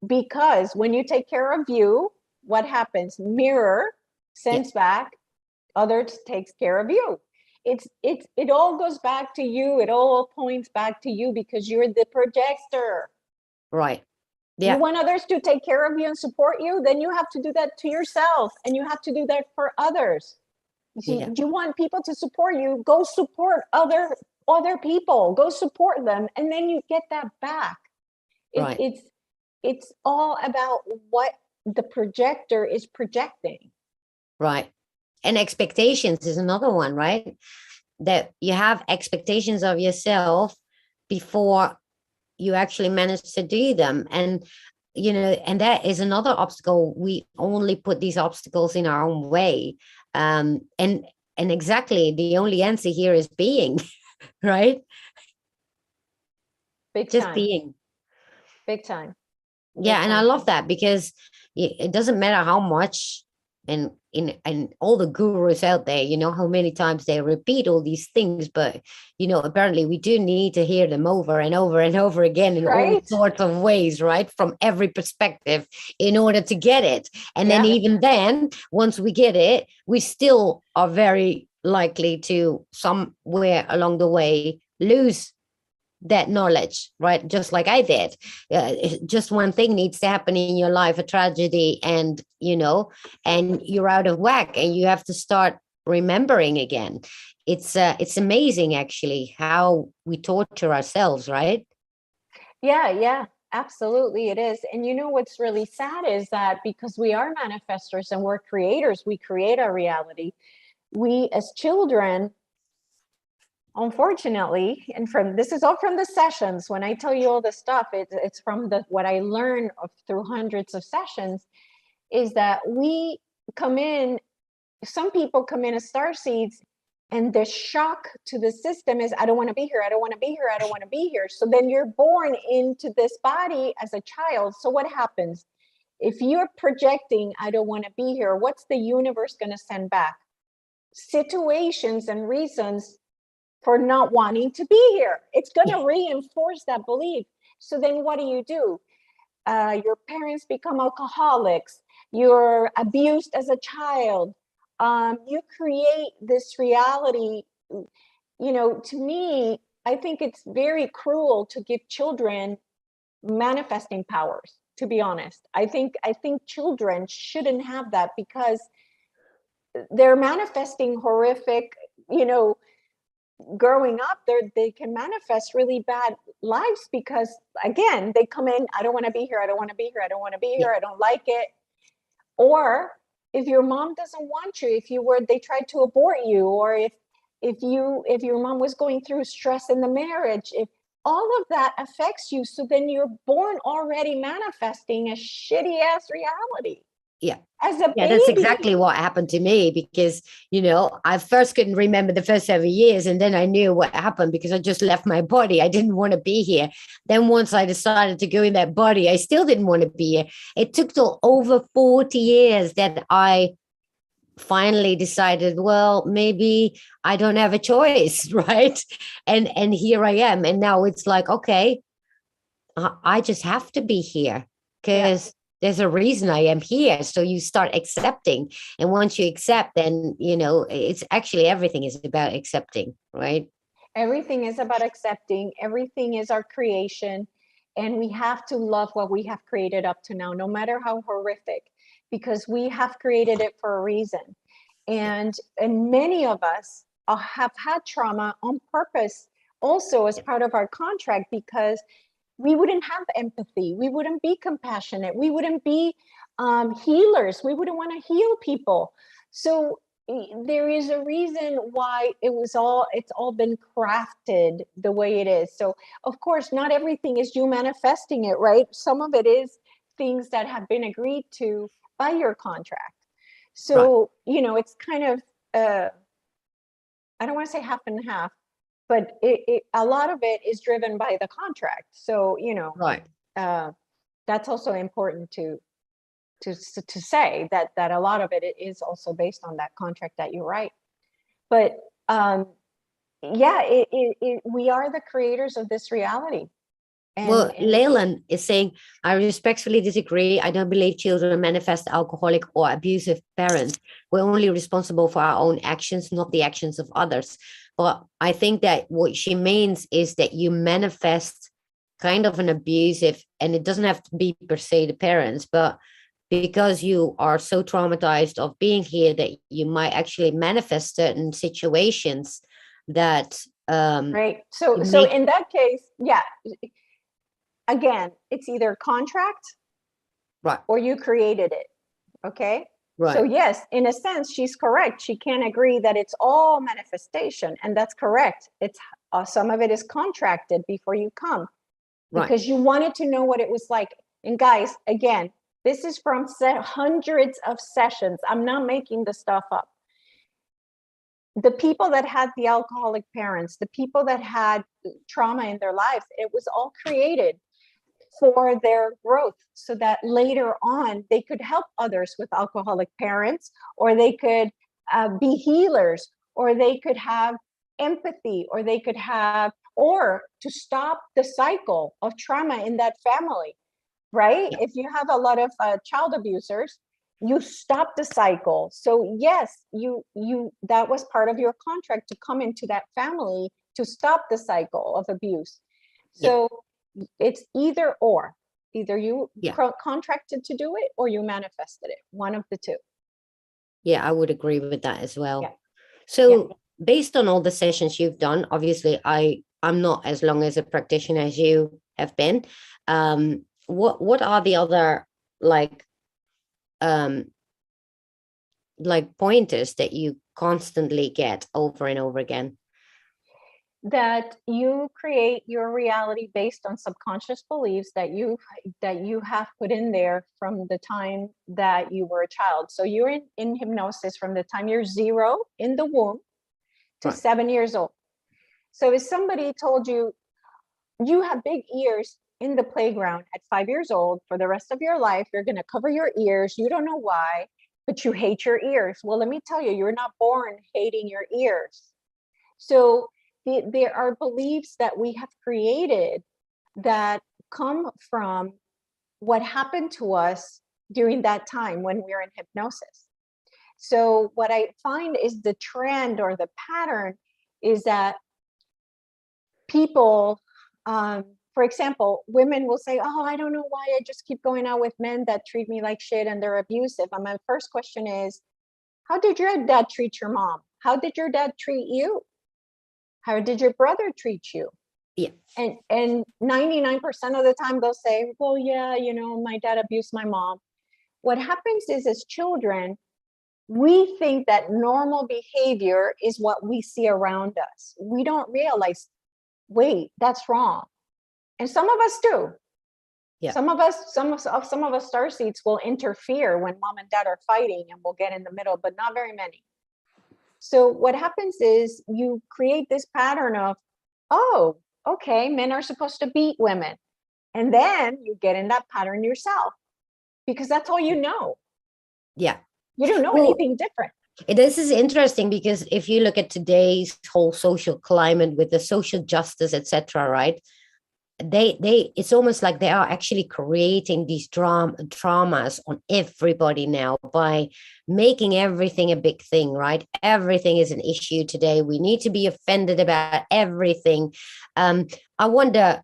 Because when you take care of you, what happens? Mirror sends back, others takes care of you. It all goes back to you. It all points back to you, because you're the projector. Right. You want others to take care of you and support you, then you have to do that to yourself, and you have to do that for others. You want people to support you, go support other people, go support them, and then you get that back. it's all about what the projector is projecting. Right. And expectations is another one, right? That you have expectations of yourself before you actually manage to do them. And, and that is another obstacle. We only put these obstacles in our own way. And exactly the only answer here is being, right? Big Just time. being. Big time. Yeah, and I love that because it doesn't matter how much and all the gurus out there, how many times they repeat all these things, but apparently we do need to hear them over and over and over again in all sorts of ways, right? From every perspective in order to get it. And then even then, once we get it, we still are very likely to somewhere along the way lose that knowledge, right? Just like I did. Just one thing needs to happen in your life, a tragedy, and and you're out of whack and you have to start remembering again. It's amazing actually how we torture ourselves, right? Yeah, absolutely it is. And what's really sad is that because we are manifestors and we're creators, we create our reality. We as children, unfortunately, and this is all from the sessions. When I tell you all this stuff, it's from what I learned through hundreds of sessions, is that we come in, some people come in as star seeds, and the shock to the system is, I don't want to be here, I don't want to be here, I don't want to be here. So then you're born into this body as a child. So what happens? If you're projecting, I don't want to be here, what's the universe going to send back? Situations and reasons for not wanting to be here. It's going to reinforce that belief. So then what do? Your parents become alcoholics. You're abused as a child. You create this reality. To me, I think it's very cruel to give children manifesting powers, to be honest. I think children shouldn't have that because they're manifesting horrific, growing up, they can manifest really bad lives because, again, they come in, I don't want to be here, I don't want to be here, I don't want to be here, I don't like it. Or if your mom doesn't want you, they tried to abort you, or if your mom was going through stress in the marriage, if all of that affects you, so then you're born already manifesting a shitty ass reality. Yeah. As a baby. That's exactly what happened to me because, I first couldn't remember the first 7 years and then I knew what happened because I just left my body. I didn't want to be here. Then once I decided to go in that body, I still didn't want to be here. It took till over 40 years that I finally decided, well, maybe I don't have a choice, right? And here I am. And now it's like, okay, I just have to be here because there's a reason I am here. So you start accepting. And once you accept, then, it's actually everything is about accepting, right? Everything is about accepting. Everything is our creation. And we have to love what we have created up to now, no matter how horrific, because we have created it for a reason. And many of us have had trauma on purpose also as part of our contract, because we wouldn't have empathy. We wouldn't be compassionate. We wouldn't be healers. We wouldn't want to heal people. So there is a reason why it's all been crafted the way it is. So of course, not everything is you manifesting it, right? Some of it is things that have been agreed to by your contract. So, it's kind of, I don't want to say half and half, but a lot of it is driven by the contract. So, that's also important to say that a lot of it is also based on that contract that you write. But we are the creators of this reality. Well, Leyland is saying, I respectfully disagree. I don't believe children manifest alcoholic or abusive parents. We're only responsible for our own actions, not the actions of others. But I think that what she means is that you manifest kind of an abusive, and it doesn't have to be per se the parents, but because you are so traumatized of being here that you might actually manifest certain situations that right. So in that case, again, it's either contract Right. or you created it. Okay. Right. So yes, in a sense, she's correct. She can't agree that it's all manifestation, and that's correct. It's some of it is contracted before you come, because you wanted to know what it was like. And guys, again, this is from hundreds of sessions. I'm not making the stuff up. The people that had the alcoholic parents, the people that had trauma in their lives, it was all created for their growth, so that later on they could help others with alcoholic parents, or they could be healers, or they could have empathy, or they could have, or to stop the cycle of trauma in that family, right? If you have a lot of child abusers, you stop the cycle. So yes, you that was part of your contract, to come into that family to stop the cycle of abuse. So it's either or. Either you contracted to do it, or you manifested it. One of the two. Yeah, I would agree with that as well. So based on all the sessions you've done, obviously I'm not as long as a practitioner as you have been. What are the other like pointers that you constantly get over and over again? That you create your reality based on subconscious beliefs that you have put in there from the time that you were a child. So you're in hypnosis from the time you're 0 in the womb to 7 years old. So if somebody told you you have big ears in the playground at 5 years old, for the rest of your life you're going to cover your ears, you don't know why, but you hate your ears. Well, let me tell you, you're not born hating your ears. So there are beliefs that we have created that come from what happened to us during that time when we were in hypnosis. So what I find is the trend or the pattern is that people, for example, women will say, oh, I don't know why I just keep going out with men that treat me like shit and they're abusive. And my first question is, how did your dad treat your mom? How did your dad treat you? How did your brother treat you? Yeah. And 99% of the time they'll say, well, yeah, my dad abused my mom. What happens is, as children, we think that normal behavior is what we see around us. We don't realize, wait, that's wrong. And some of us do. Yeah. Some of us starseeds will interfere when mom and dad are fighting, and we'll get in the middle, but not very many. So what happens is you create this pattern of, oh, okay, men are supposed to beat women. And then you get in that pattern yourself, because that's all you know. Yeah. You don't know anything different. This is interesting, because if you look at today's whole social climate with the social justice, etc., right? It's almost like they are actually creating these traumas on everybody now by making everything a big thing, right? Everything is an issue today. We need to be offended about everything. I wonder,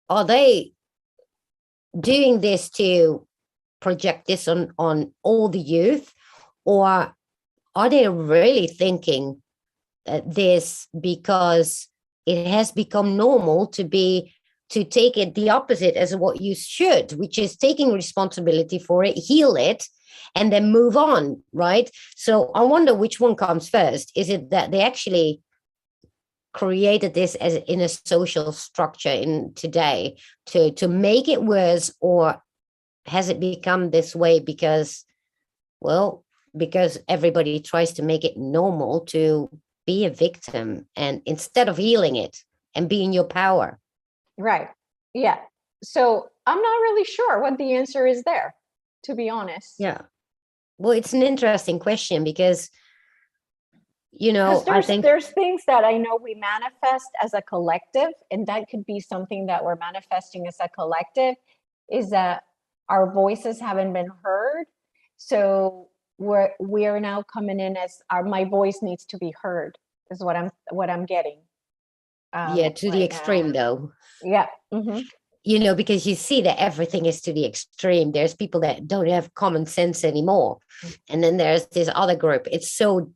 are they doing this to project this on all the youth, or are they really thinking this because it has become normal to take it the opposite as what you should, which is taking responsibility for it, heal it, and then move on, right? So I wonder which one comes first. Is it that they actually created this as in a social structure in today to make it worse, or has it become this way because everybody tries to make it normal to be a victim, and instead of healing it and be in your power? Right. Yeah. So I'm not really sure what the answer is there, to be honest. Yeah. Well, it's an interesting question, because, I think there's things that I know we manifest as a collective, and that could be something that we're manifesting as a collective, is that our voices haven't been heard. So we're now coming in as my voice needs to be heard, is what I'm getting. To the extreme now. Though. Yeah. Mm-hmm. Because you see that everything is to the extreme. There's people that don't have common sense anymore. And then there's this other group. It's so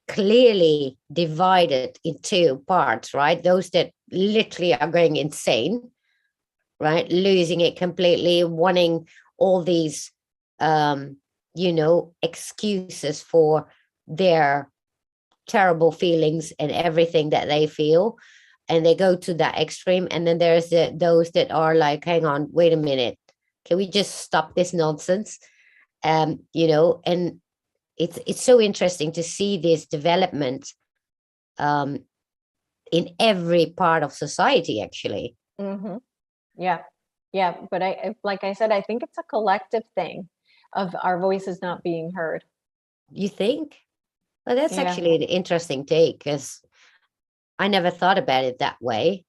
clearly divided in two parts, right? Those that literally are going insane, right? Losing it completely, wanting all these, excuses for their terrible feelings and everything that they feel. And they go to that extreme. And then there's those that are like, hang on, wait a minute. Can we just stop this nonsense? And it's so interesting to see this development um, in every part of society, actually. Mm-hmm. Yeah. Yeah. But like I said, I think it's a collective thing of our voices not being heard. You think? Well, that's Yeah. actually an interesting take, because I never thought about it that way.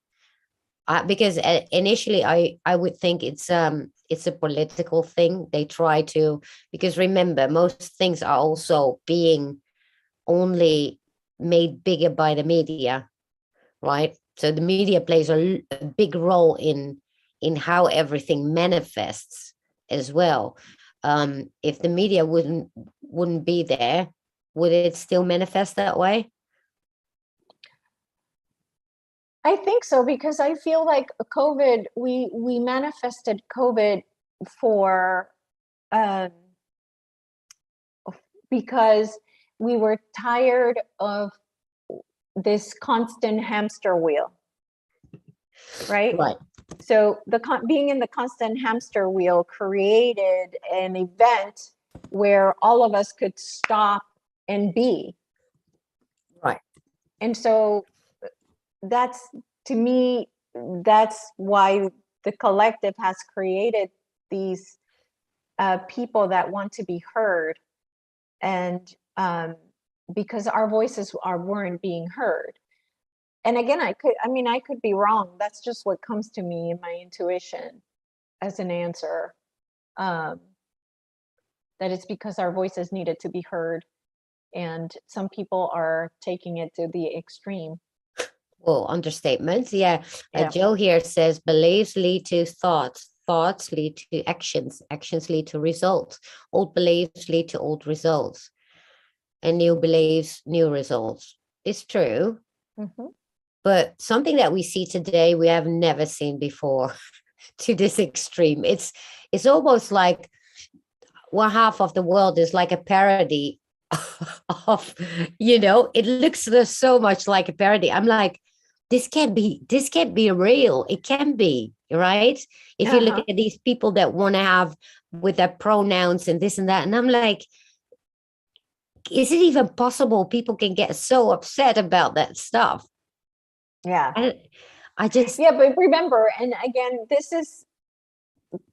Because initially I would think it's a political thing. They try to, because remember, most things are also being only made bigger by the media, right? So the media plays a big role in how everything manifests as well. If the media wouldn't be there, would it still manifest that way? I think so, because I feel like COVID, we manifested COVID for um, because we were tired of this constant hamster wheel, right? Right. So being in the constant hamster wheel created an event where all of us could stop and be. Right. And so that's, to me, that's why the collective has created these people that want to be heard. And because our voices weren't being heard. And again, I could be wrong. That's just what comes to me in my intuition as an answer. That it's because our voices needed to be heard. And some people are taking it to the extreme. Well, understatements. Yeah. Yeah. Joe here says beliefs lead to thoughts. Thoughts lead to actions. Actions lead to results. Old beliefs lead to old results. And new beliefs, new results. It's true. Mm-hmm. But something that we see today, we have never seen before to this extreme. It's almost like one half of the world is like a parody of, it looks so much like a parody. I'm like, this can't be real. It can be, right? If you look at these people that want to have with their pronouns and this and that, and I'm like, is it even possible people can get so upset about that stuff? Yeah. I just, yeah, but remember, and again,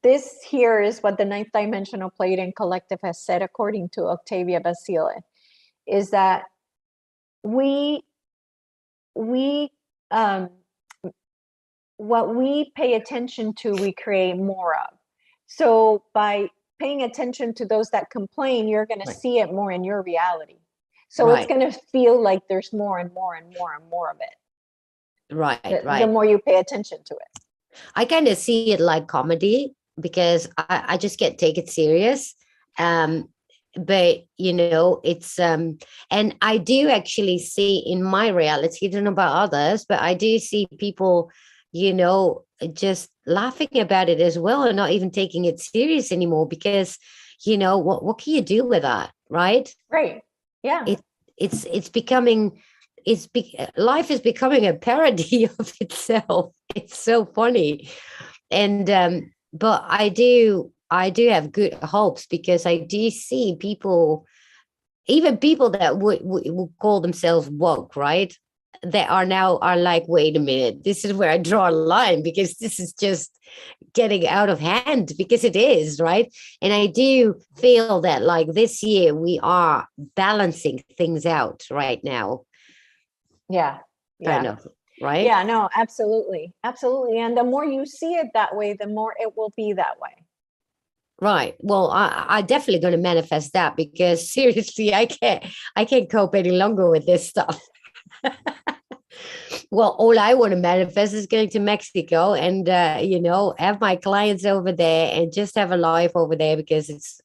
this here is what the ninth dimensional Pleiadian collective has said, according to Octavia Basile, is that we what we pay attention to, we create more of. So by paying attention to those that complain, you're going to see it more in your reality. So it's going to feel like there's more and more and more and more of it. Right. The more you pay attention to it. I kind of see it like comedy, because I just can't take it serious. But it's and I do actually see in my reality, I don't know about others, but I do see people, just laughing about it as well, and not even taking it serious anymore, because what can you do with that, right? Right. Yeah. It's becoming, life is becoming a parody of itself. It's so funny. And but I do have good hopes, because I do see people, even people that would call themselves woke, right? That are like, wait a minute, this is where I draw a line, because this is just getting out of hand, because it is, right? And I do feel that, like, this year we are balancing things out right now. Yeah. Kind of, right? Yeah, no, absolutely. Absolutely. And the more you see it that way, the more it will be that way. Right. Well, I definitely going to manifest that, because seriously, I can't cope any longer with this stuff. Well, all I want to manifest is going to Mexico and have my clients over there and just have a life over there, because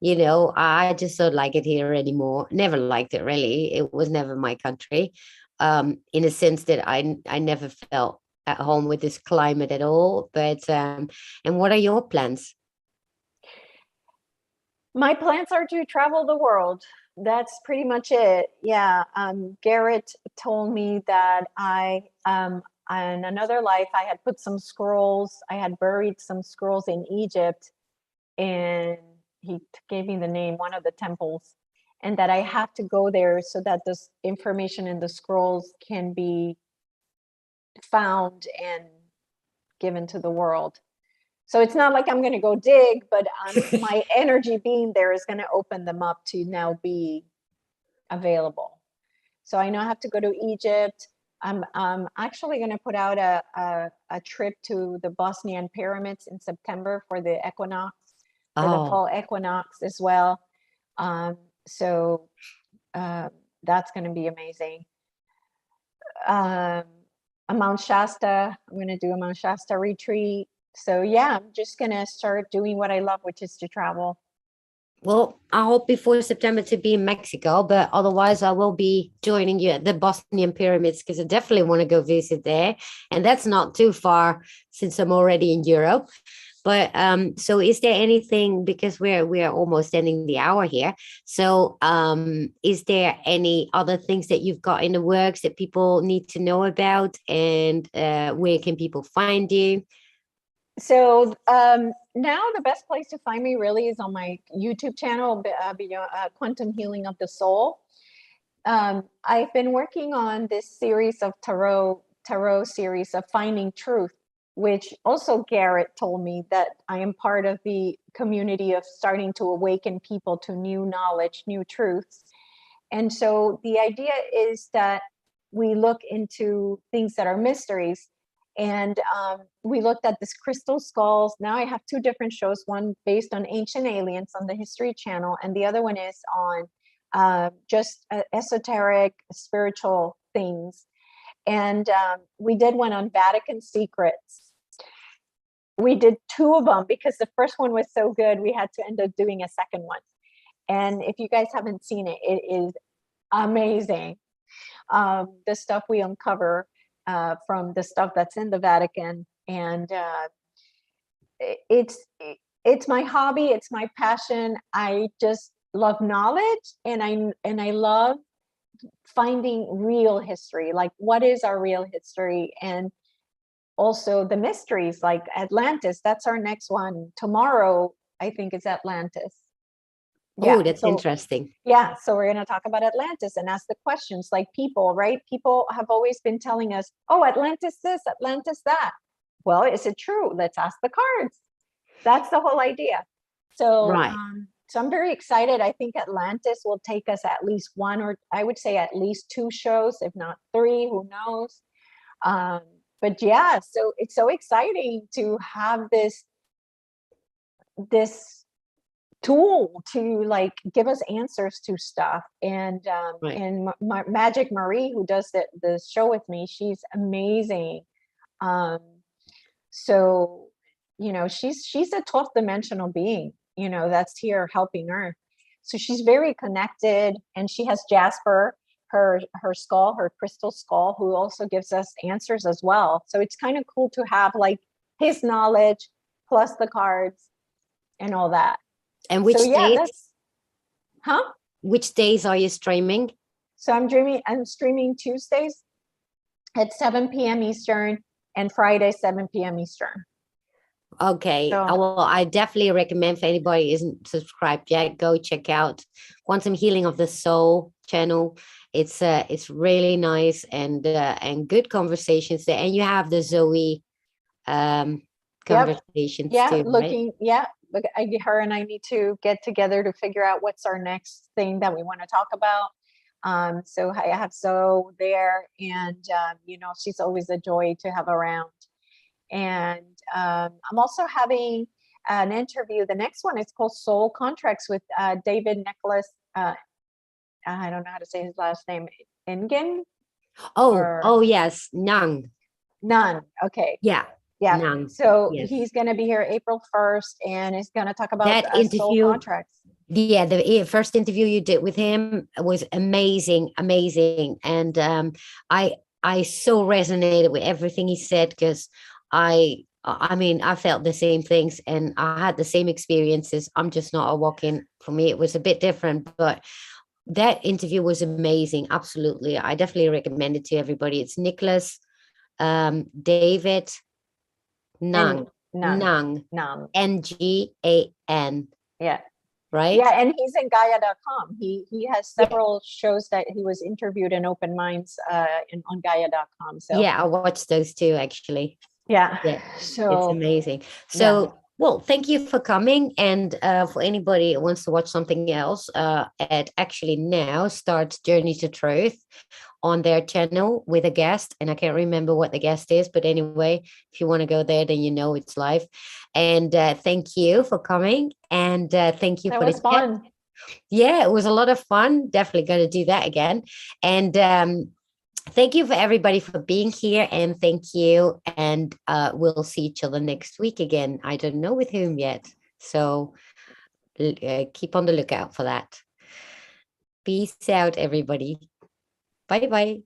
You know, I just don't like it here anymore. Never liked it really. It was never my country. In a sense that I never felt at home with this climate at all. But and what are your plans? My plans are to travel the world. That's pretty much it. Yeah. Garrett told me that in another life, I had put some scrolls, I had buried some scrolls in Egypt, and he gave me the name, one of the temples, and that I have to go there so that this information in the scrolls can be found and given to the world. So it's not like I'm going to go dig, but my energy being there is going to open them up to now be available. So I know I have to go to Egypt. I'm actually going to put out a trip to the Bosnian pyramids in September for the equinox, for the fall equinox as well. So that's going to be amazing. A Mount Shasta, I'm going to do a Mount Shasta retreat. So yeah, I'm just going to start doing what I love, which is to travel. Well, I hope before September to be in Mexico, but otherwise I will be joining you at the Bosnian pyramids because I definitely want to go visit there. And that's not too far since I'm already in Europe. But so is there anything, because we're almost ending the hour here. So is there any other things that you've got in the works that people need to know about, and where can people find you? So now the best place to find me really is on my YouTube channel, Quantum Healing of the Soul. I've been working on this series of tarot series of Finding Truth, which also Garrett told me that I am part of the community of starting to awaken people to new knowledge, new truths. And so the idea is that we look into things that are mysteries. And we looked at this crystal skulls. Now I have two different shows, one based on ancient aliens on the History Channel, and the other one is on just esoteric spiritual things. And we did one on Vatican secrets. We did two of them because the first one was so good, we had to end up doing a second one. And if you guys haven't seen it, it is amazing. The stuff we uncover from the stuff that's in the Vatican, and it's my hobby, it's my passion. I just love knowledge, and I love finding real history, like what is our real history, and also the mysteries like Atlantis. That's our next one tomorrow, I think, is Atlantis. Oh, that's interesting. Yeah, so we're going to talk about Atlantis and ask the questions, like people, right? People have always been telling us, oh, Atlantis this, Atlantis that. Well, is it true? Let's ask the cards. That's the whole idea. So, Right. so I'm very excited. I think Atlantis will take us at least one, or I would say at least two shows, if not three, who knows? But yeah, so it's so exciting to have this tool to like give us answers to stuff. And Right. and Magic Marie, who does the show with me, she's amazing. So you know, she's a 12th dimensional being, you know, that's here helping Earth. So she's very connected, and she has Jasper, her skull, her crystal skull, who also gives us answers as well. So it's kind of cool to have like his knowledge plus the cards and all that. And which So yeah, days? that's Which days are you streaming? So I'm streaming Tuesdays at 7 p.m. Eastern and Friday 7 p.m. Eastern. Okay. So, Well, I definitely recommend, if anybody isn't subscribed yet, go check out Quantum Healing of the Soul channel. It's really nice and good conversations there. And you have the Zoe conversations too, right? Look, her and I need to get together to figure out what's our next thing that we want to talk about. So I have Zoe there, and you know, she's always a joy to have around. And I'm also having an interview. The next one is called Soul Contracts with David Nicholas. I don't know how to say his last name. Ingen? Oh yes, Nang. None. Okay. Yeah. Yeah. Nang. So Yes. he's going to be here April 1st, and is going to talk about That soul interview, contracts. Yeah, the first interview you did with him was amazing, amazing. And I so resonated with everything he said, because I mean, I felt the same things and I had the same experiences. I'm just not a walk-in. For me, it was a bit different, but that interview was amazing. Absolutely. I definitely recommend it to everybody. It's Nicholas David And Nang. none, Nang. none. Ngan. Yeah. Right? Yeah, and he's in Gaia.com. He has several shows that he was interviewed in open minds on Gaia.com. So Yeah, I watched those too, actually. yeah. Yeah, it's So amazing. yeah. So, well, thank you for coming. And for anybody who wants to watch something else, at actually now starts Journey to Truth on their channel with a guest. And I can't remember what the guest is, but anyway, if you want to go there, then you know it's live. And thank you for coming. And thank you That for the was chat. fun. Yeah, it was a lot of fun. Definitely going to do that again. And thank you for everybody for being here, and thank you. And we'll see each other next week again. I don't know with whom yet. So keep on the lookout for that. Peace out, everybody. Bye bye.